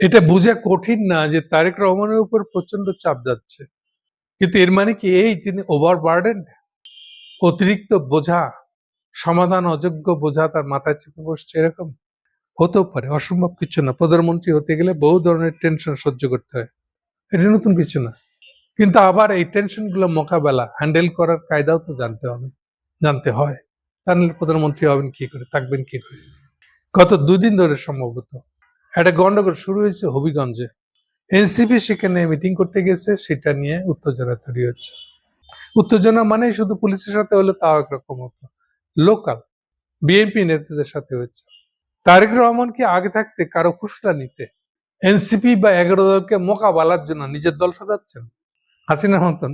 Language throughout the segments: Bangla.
এটা বোঝা কঠিন না যে তারেক রহমানের উপর প্রচন্ড চাপ যাচ্ছে, কিন্তু এর মানে কি এই তিনি ওভারবার্ডেন, অতিরিক্ত বোঝা, সমাধান অযোগ্য বোঝা তার মাথায় চেপে বসছে, এরকম হতেও পারে। অসম্ভব কিছু না। প্রধানমন্ত্রী হতে গেলে বহু ধরনের টেনশন সহ্য করতে হয়, এটা নতুন কিছু না। কিন্তু আবার এই টেনশন গুলো মোকাবেলা হ্যান্ডেল করার কায়দাও তো জানতে হয়। তাহলে প্রধানমন্ত্রী হবেন কি করে, থাকবেন কি করে? গত দুদিন ধরে সম্ভবত একটা গন্ডগোল শুরু হয়েছে হবিগঞ্জে। এনসিপি সেখানে মিটিং করতে গেছে, সেটা নিয়ে উত্তেজনা তৈরি হচ্ছে। উত্তেজনা মানে শুধু পুলিশের সাথে হলে তাও একরকম হতো, লোকাল বিএনপি নেতাদের সাথে হয়েছে। তারেক রহমান কি আগে থাকতে কারো খুশলা নিতে এনসিপি বা 11 দলকে মোকাবেলার জন্য নিজের দল সাজাচ্ছেন হাসিনার মতন?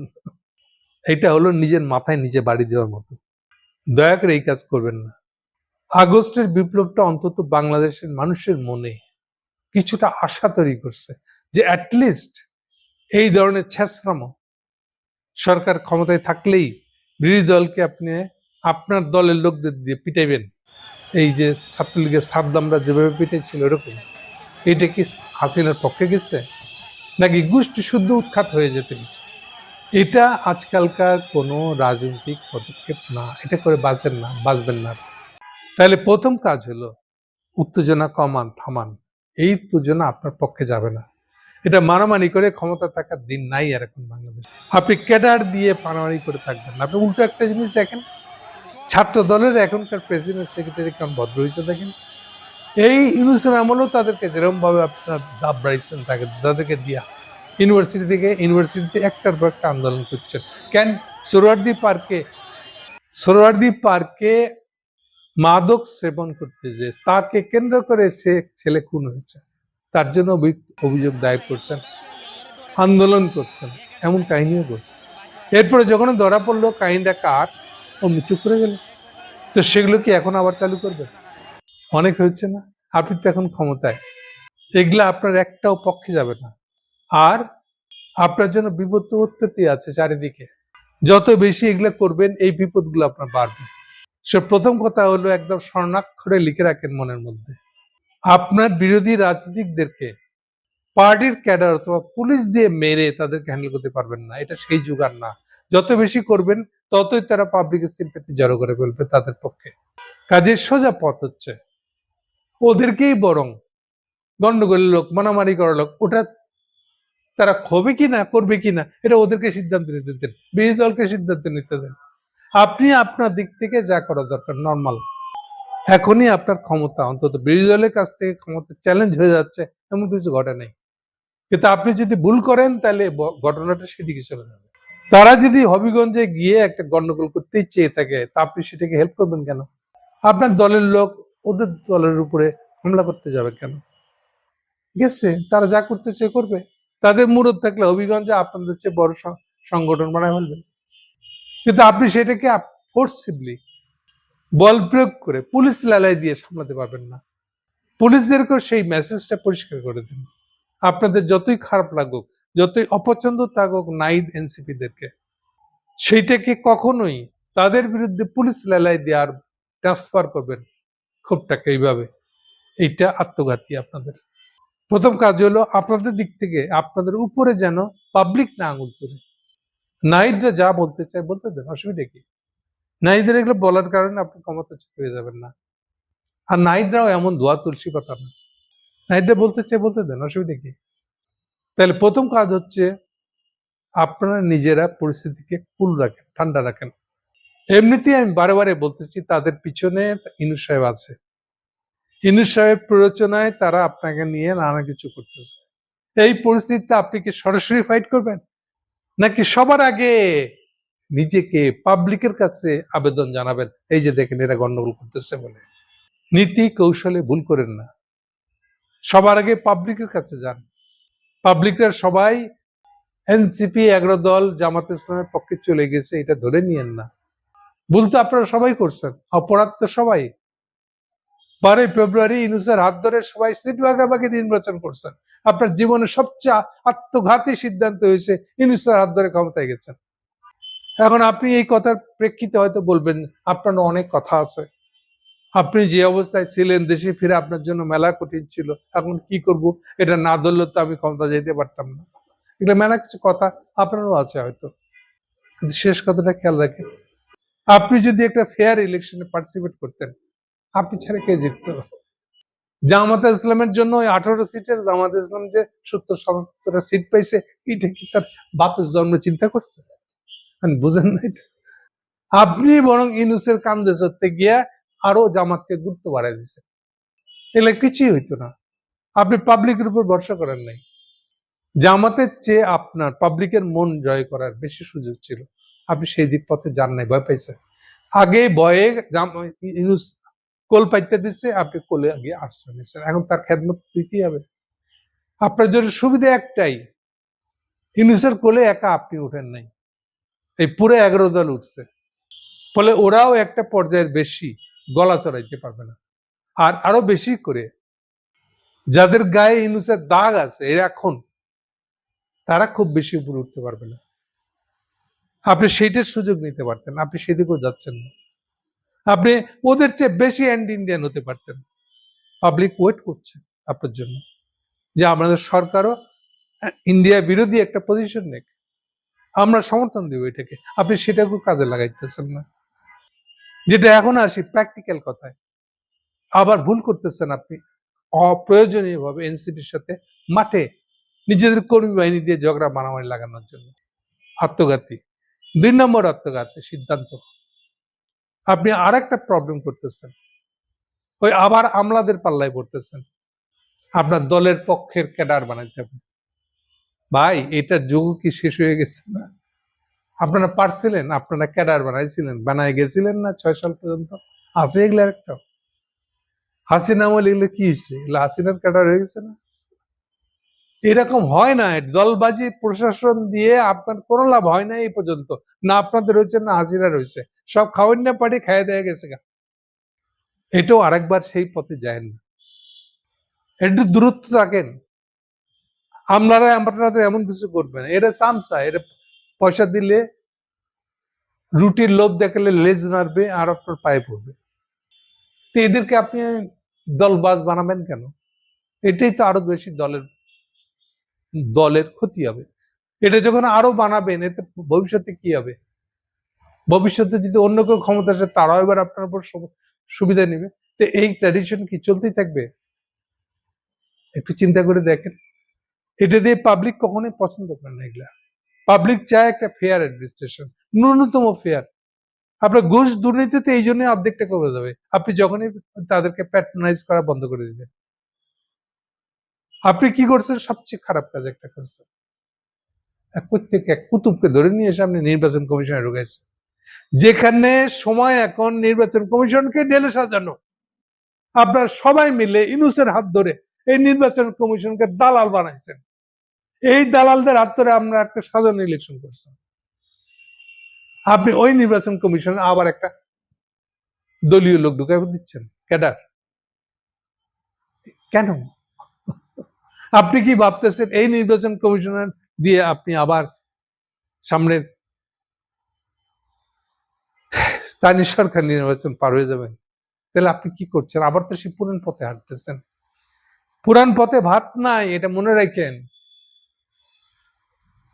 এটা হলো নিজের মাথায় নিজে বাড়ি দেওয়ার মতো। দয়া করে এই কাজ করবেন না। আগস্টের বিপ্লবটা অন্তত বাংলাদেশের মানুষের মনে কিছুটা আশা তৈরি করছে যে অ্যাটলিস্ট এই ধরনের ছেঁচড়ামো সরকার ক্ষমতায় থাকলেই বিরোধী দলকে আপনি আপনার দলের লোকদের দিয়ে পিটাইবেন। এই যে ছাত্রলীগের সাদ্দামরা যেভাবে পিটাইছিল এরকম। এটা কি হাসিনার পক্ষে গেছে, নাকি গোষ্ঠী শুদ্ধ উৎখাত হয়ে যেতে গেছে? এটা আজকালকার কোনো রাজনৈতিক পদক্ষেপ না। এটা করে বাঁচবেন না। তাহলে প্রথম কাজ হলো উত্তেজনা কমান, থামান। এই উত্তেজনা আপনার পক্ষে যাবে না। এটা মারামারি করে ক্ষমতা থাকার দিন নাই আর এখন বাংলাদেশ। আপনি ক্যাডার দিয়ে মারামারি করে থাকবেন না। আপনি উল্টো একটা জিনিস দেখেন, ছাত্র দলের এখনকার প্রেসিডেন্ট সেক্রেটারি কেমন ভদ্র হয়েছে দেখেন। এই ইউনুসের আমলেও তাদেরকে যেরকম ভাবে আপনার দাব বাড়িয়েছেন তাদেরকে দিয়া ইউনিভার্সিটিতে একটার পর একটা আন্দোলন করছেন কেন? সোহরাওয়ার্দী পার্কে মাদক সেবন করতে যে তাকে কেন্দ্র করে সে ছেলে খুন হয়েছে, তার জন্য অভিযোগ দায়ের করছেন, আন্দোলন করছেন, এমন কাহিনীও করছেন। এরপরে যখন ধরা পড়লো কাহিনীটা কার, অমনি চুপ করে গেল। তো সেগুলো কি এখন আবার চালু করবে? অনেক হয়েছে না? আপনি তো এখন ক্ষমতায়, এগুলা আপনার একটাও পক্ষে যাবে না। আর আপনার জন্য বিপদ তো উৎপত্তি আছে চারিদিকে। যত বেশি এগুলা করবেন এই বিপদগুলো আপনার বাড়বে। সে প্রথম কথা হলো একদম স্বর্ণাক্ষরে লিখে রাখেন মনের মধ্যে, আপনার বিরোধী রাজনীতিকদেরকে পার্টির ক্যাডার অথবা পুলিশ দিয়ে মেরে তাদেরকে হ্যান্ডেল করতে পারবেন না। এটা সেই যুগ আর না। যত বেশি করবেন ততই তারা পাবলিকের সিম্প্যাথি জড়ো করে ফেলবে তাদের পক্ষে। কাজের সোজা পথ হচ্ছে ওদেরকেই বরং গন্ডগোলের লোক, মারামারি করার লোক, ওটা তারা হবে কিনা করবে কিনা এটা ওদেরকে সিদ্ধান্ত নিতে দেন, বিরোধী দলকে সিদ্ধান্ত নিতে দেন। আপনি আপনার দিক থেকে যা করা দরকার নর্মাল। এখনই আপনার ক্ষমতা অন্তত বিরোধী দলের কাছ থেকে ক্ষমতা চ্যালেঞ্জ হয়ে যাচ্ছে, এমন কিছু ঘটে নাই। কিন্তু আপনি যদি ভুল করেন তাহলে ঘটনাটা সেদিকে চলে যাবে। তারা যদি হবিগঞ্জে গিয়ে একটা গন্ডগোল করতেই চেয়ে থাকে তা আপনি সেটাকে হেল্প করবেন কেন? আপনার দলের লোক ওদের দলের উপরে হামলা করতে যাবে কেন? ঠিক আছে, তারা যা করতে চেয়ে করবে। তাদের মুরদ থাকলে হবিগঞ্জে আপনাদের চেয়ে বড় সংগঠন বানায় ফেলবে। কিন্তু আপনি সেটাকে ফোর্সিবলি বল প্রয়োগ করে পুলিশ লালাই দিয়ে সামলাতে পারবেন না। পুলিশদেরকেও সেই মেসেজটা পরিষ্কার করে দিন। আপনাদের যতই খারাপ লাগুক, যতই অপছন্দ থাকুক নাইদ এনসিপিদেরকে, সেইটাকে কখনোই তাদের বিরুদ্ধে পুলিশ লালাই দিয়ে আর ট্রান্সফার করবেন ক্ষোভটাকে এইভাবে, এইটা আত্মঘাতী আপনাদের। প্রথম কাজ হলো আপনাদের দিক থেকে আপনাদের উপরে যেন পাবলিক না আঙুল তোলে। নাইদরা যা বলতে চায় বলতে দেন, অসুবিধা কি? নাইদের এগুলো বলার কারণে আপনি ক্ষমতাচ্যুত হয়ে যাবেন না। আর নাইদরাও এমন ধোয়া তুলসী পাতা না, নাইদরা বলতে চায় বলতে দেন, অসুবিধা কি? তাহলে প্রথম কাজ হচ্ছে আপনারা নিজেরা পরিস্থিতিকে কুল রাখেন, ঠান্ডা রাখেন। এমনিতেই আমি বারে বারে বলতেছি তাদের পিছনে ইনুস সাহেব আছে। ইনুস সাহেব প্ররোচনায় তারা আপনাকে নিয়ে নানা কিছু করতেছে। এই পরিস্থিতিতে আপনি কি সরাসরি ফাইট করবেন, নাকি সবার আগে নিজেকে পাবলিকের কাছে আবেদন জানাবেন এই যে দেখেন এরা গন্ডগোল করতেছে বলে? নীতি কৌশলে ভুল করেন না। সবার আগে পাবলিকের কাছে যান। পাবলিকরা সবাই এনসিপি 11 দল জামাত ইসলামের পক্ষে চলে গেছে এটা ধরে নিয়েন না। ভুল তো আপনারা সবাই করছেন, অপরাধ তো সবাই। 12 ফেব্রুয়ারি ইউনূসের হাত ধরে সবাই সিট ভাগাভাগি নির্বাচন করছেন। আপনার জীবনের সবচেয়ে আত্মঘাতী সিদ্ধান্ত হয়েছে ইউনূসের হাত ধরে ক্ষমতায় গেছেন। এখন আপনি এই কথার প্রেক্ষিতে হয়তো বলবেন আপনার অনেক কথা আছে, আপনি যে অবস্থায় ছিলেন, দেশে ফিরে আপনার জন্য মেলা কঠিন ছিল। এখন কি করব, এটা না ধরলে তো আমি ক্ষমতা যেতে পারতাম না। এগুলো মেলা কিছু কথা আপনারও আছে হয়তো, কিন্তু শেষ কথাটা খেয়াল রাখেন, আপনি যদি একটা ফেয়ার ইলেকশনে পার্টিসিপেট করতেন, আপনি ছাড়া কে জিততো? জামাতে ইসলামের জন্য ওই 18 সিটের জামাতে ইসলাম যে 70-75টা সিট পাইছে, এটা কি তার বাপের জন্ম চিন্তা করছে? বুঝেন না এটা? আপনি বরং ইউনূসের কান্দে চড়তে গিয়া আরো জামাতকে গুরুত্ব বাড়ায় দিছে। এগুলো কিছুই হইতো না। আপনি পাবলিকের উপর ভরসা করেন নাই। জামাতের চেয়ে আপনার পাবলিকের মন জয় করার বেশি সুযোগ ছিল। আপনি সেই দিক পথে যান নাই, ভয় পাইছেন। আগে ভয়ে ইউনূস কোল পাইতে দিচ্ছে, আপনি কোলে গিয়ে আশ্রয় নিচ্ছেন। এখন তার খেদমত দিতেই হবে। আপনার জন্য সুবিধা একটাই, ইউনূসের কোলে একা আপনি উঠেন নাই, এই পুরো 11 দল উঠছে। ফলে ওরাও একটা পর্যায়ের বেশি গলা চড়াইতে পারবে না। আর আরো বেশি করে যাদের গায়ে ইউনূসের দাগ আছে এখন, তারা খুব বেশি উপরে উঠতে পারবে না। আপনি সেইটার সুযোগ নিতে পারতেন, আপনি সেদিকেও যাচ্ছেন না। আপনি ওদের চেয়ে বেশি অ্যান্টি ইন্ডিয়ান হতে পারতেন। পাবলিক ওয়েট করছে আপনার জন্য, যে আমাদের সরকারও ইন্ডিয়া বিরোধী একটা পজিশন নেক, আমরা সমর্থন দেব এটাকে। আপনি সেটাকেও কাজে লাগাইতেছেন না। যেটা এখন আসি প্র্যাকটিক্যাল কথায়, আবার ভুল করতেছেন আপনি অপ্রয়োজনীয় ভাবে এনসিপির সাথে মাঠে নিজেদের কর্মী বাহিনী দিয়ে ঝগড়া মারামারি লাগানোর জন্য। আত্মঘাতী, 2 নম্বর আত্মঘাতী সিদ্ধান্ত। আপনি আর একটা প্রবলেম করতেছেন, ওই আবার আমলাদের পাল্লায় পড়তেছেন। আপনার দলের পক্ষের ক্যাডার বানাইতে হবে। ভাই, এটার যুগ কি শেষ হয়ে গেছে না? আপনারা পারছিলেন, আপনারা ক্যাডার বানাইছিলেন, বানায় গেছিলেন না 6 সাল পর্যন্ত? আছে এগুলো একটা? হাসিনা আমল এগুলো কি হয়েছে? এগুলো হাসিনার ক্যাডার হয়ে গেছে না? এরকম হয় না। দলবাজি প্রশাসন দিয়ে আপনার কোনো লাভ হয় না এই পর্যন্ত। না আপনাদের হয়েছে, না হাসিনা রয়েছে। সব খাওয়ান না পারি খাইয়ে দেয়া গেছে গা। এটাও আরেকবার সেই পথে যায় না। একটু দূরত্ব থাকেন। আপনাদের এমন কিছু করবেন, এটা চামচা, এটা পয়সা দিলে, রুটির লোভ দেখালে লেজ নাড়বে আর আপনার পায়ে পড়বে। তো এদেরকে আপনি দলবাজ বানাবেন কেন? এটাই তো আরো বেশি দলের দলের ক্ষতি হবে। এটা যখন আরো বানাবেন, এতে ভবিষ্যতে কি হবে? ভবিষ্যতে যদি অন্য কেউ ক্ষমতা আসে, তারাও এবার আপনার উপর সুবিধা নেবে। তো এই ট্র্যাডিশন কি চলতেই থাকবে? একটু চিন্তা করে দেখেন। এটা দিয়ে পাবলিক কখনোই পছন্দ করে না। এগুলা পাবলিক চায় একটা ফেয়ার অ্যাডমিনিস্ট্রেশন, ন্যূনতম ফেয়ার। আপনার ঘুষ দুর্নীতিতে এই জন্য অর্ধেকটা কমে যাবে, আপনি যখনই তাদেরকে প্যাট্রোনাইজ করা বন্ধ করে দিবেন। আপনি কি করছেন? সবচেয়ে খারাপ কাজ একটা করছেন। প্রত্যেক এক কুতুবকে ধরে নিয়ে এসে আপনি নির্বাচন কমিশনে ঢুকাইছেন, যেখানে সময় এখন নির্বাচন কমিশনকে ঢেলে সাজানো। আপনার সবাই মিলে ইউনূসের হাত ধরে এই নির্বাচন কমিশনকে দালাল বানাইছেন। এই দালালদের হাত ধরে আমরা একটা সাজানো ইলেকশন করছি। আপনি ওই নির্বাচন কমিশনে আবার একটা দলীয় লোক ঢুকাই দিচ্ছেন, ক্যাডার। কেন? আপনি কি ভাবতেছেন এই নির্বাচন কমিশনার দিয়ে আপনি আবার সামনের স্থানীয় সরকার নির্বাচন পার হয়ে যাবেন? তাহলে আপনি কি করছেন? আবার তো সেই পুরান পথে হাঁটতেছেন। পুরান পথে ভাত নাই, এটা মনে রাখেন।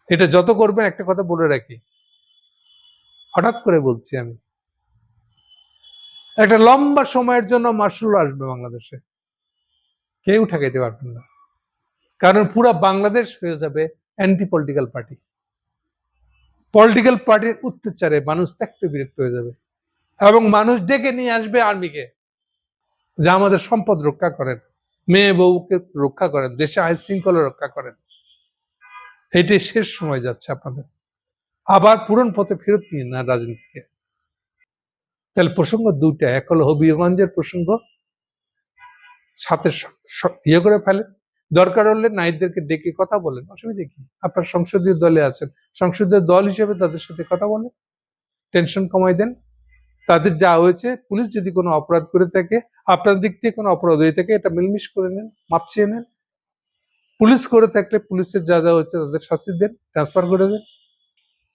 এটা যত করবেন, একটা কথা বলে রাখি, হঠাৎ করে বলছি আমি, একটা লম্বা সময়ের জন্য মার্শাল ল আসবে বাংলাদেশে, কেউ ঠেকাইতে পারবেন না। কারণ পুরো বাংলাদেশ হয়ে যাবে অ্যান্টি পলিটিক্যাল পার্টি। পলিটিক্যাল পার্টির অত্যাচারে মানুষ ত্যক্ত বিরক্ত হয়ে যাবে, এবং মানুষ ডেকে নিয়ে আসবে আর্মিকে, যা আমাদের সম্পদ রক্ষা করেন, মেয়ে বউকে রক্ষা করেন, দেশে আইন শৃঙ্খলা রক্ষা করেন। এটি শেষ সময় যাচ্ছে আপনাদের। আবার পুরন পথে ফেরত নিয়ে না রাজনীতিকে। তাহলে প্রসঙ্গ দুইটা, এক হলো হবিগঞ্জের প্রসঙ্গ, সাথে ইয়ে করে ফেলেন, দরকার হলে নাইটদেরকে ডেকে কথা বলেন, অসুবিধা কি? আপনার সংসদীয় দলে আছেন, সংসদীয় দল হিসেবে তাদের সাথে কথা বলেন, টেনশন কমাই দেন। তাদের যা হয়েছে, পুলিশ যদি কোনো অপরাধ করে থাকে, আপনার দিক থেকে কোনো অপরাধ হয়ে থাকে, এটা মিলমিশ করে নেন, মাপ চেয়ে নেন। পুলিশ করে থাকলে পুলিশের যা যা হয়েছে তাদের শাস্তি দেন, ট্রান্সফার করে দেন।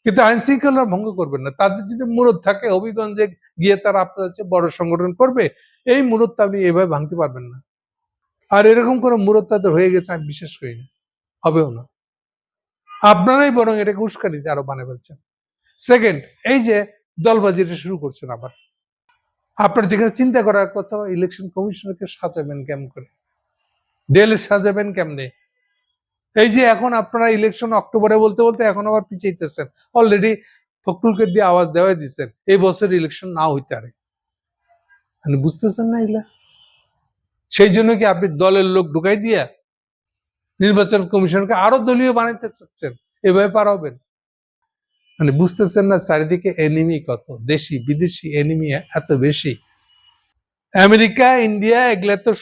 কিন্তু আইন শৃঙ্খলা ভঙ্গ করবেন না। তাদের যদি মুরদ থাকে হবিগঞ্জে গিয়ে তারা আপনার হচ্ছে বড় সংগঠন করবে, এই মূরত আপনি এভাবে ভাঙতে পারবেন না। আর এরকম কোনো মূরত তাদের হয়ে গেছে আমি বিশ্বাস করি না, হবেও না। আপনারাই বরং এটাকে উস্কানিতে আরো বানিয়ে ফেলছেন। সেকেন্ড, এই যে দলবাজিটা শুরু করছেন আবার, আপনার যেখানে চিন্তা করার কথা ইলেকশন কমিশনকে সাজাবেন কেমন করে, ডেল সাজাবেন কেমনে। এই যে এখন আপনারা ইলেকশন অক্টোবরে বলতে বলতে এখন আবার পিছাইতেছেন, অলরেডি ফখরুলকে দিয়ে আওয়াজ দেওয়াই দিচ্ছেন এই বছর ইলেকশন না হইতে পারে। মানে বুঝতেছেন না এগুলা? সেই জন্য কি আপনি দলের লোক ঢুকাই দিয়া নির্বাচন কমিশনকে আরো দলীয় বানাইতে চাচ্ছেন, এভাবে পার হবেন? মানে বুঝতেছেন না চারিদিকে এনিমি কত, দেশি বিদেশি এনিমি এত বেশি। আমেরিকা ইন্ডিয়া এগুলা তো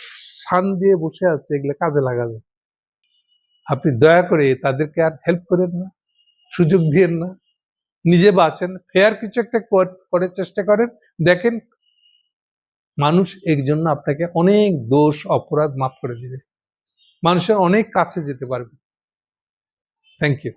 শান দিয়ে বসে আছে, এগুলা কাজে লাগাবে। আপনি দয়া করে তাদেরকে আর হেল্প করেন না, সুযোগ দিয়েন না, নিজে বাঁচেন, ফেয়ার কিছু একটা করার চেষ্টা করেন। দেখেন মানুষ এর জন্য আপনাকে অনেক দোষ অপরাধ মাফ করে দিবে, মানুষের অনেক কাছে যেতে পারবে। Thank you.